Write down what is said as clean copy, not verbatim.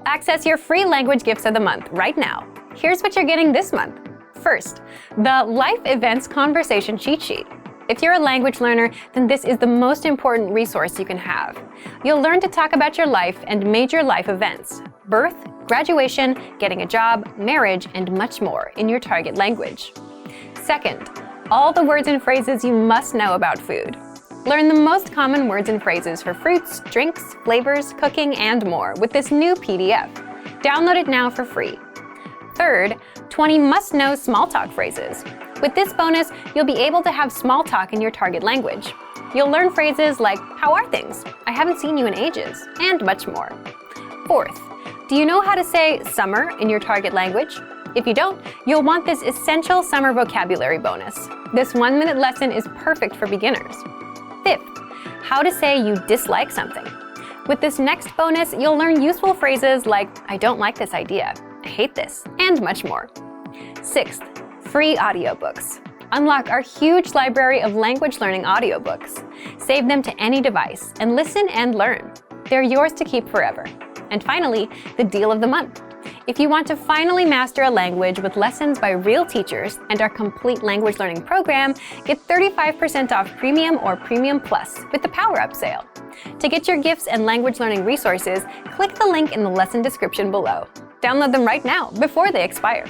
Access your free language gifts of the month right now. Here's what you're getting this month. First, the Life Events Conversation Cheat Sheet. If you're a language learner, then this is the most important resource you can have. You'll learn to talk about your life and major life events: birth, graduation, getting a job, marriage, and much more in your target language. Second, all the words and phrases you must know about food. Learn the most common words and phrases for fruits, drinks, flavors, cooking, and more with this new PDF. Download it now for free. Third, 20 must-know small talk phrases. With this bonus, you'll be able to have small talk in your target language. You'll learn phrases like, "How are things?" "I haven't seen you in ages," and much more. Fourth, do you know how to say summer in your target language? If you don't, you'll want this essential summer vocabulary bonus. This 1-minute lesson is perfect for beginners. Fifth, how to say you dislike something. With this next bonus, you'll learn useful phrases like, "I don't like this idea," "I hate this," and much more. Sixth, free audiobooks. Unlock our huge library of language learning audiobooks. Save them to any device and listen and learn. They're yours to keep forever. And finally, the deal of the month. If you want to finally master a language with lessons by real teachers and our complete language learning program, get 35% off Premium or Premium Plus with the Power Up sale. To get your gifts and language learning resources, click the link in the lesson description below. Download them right now before they expire.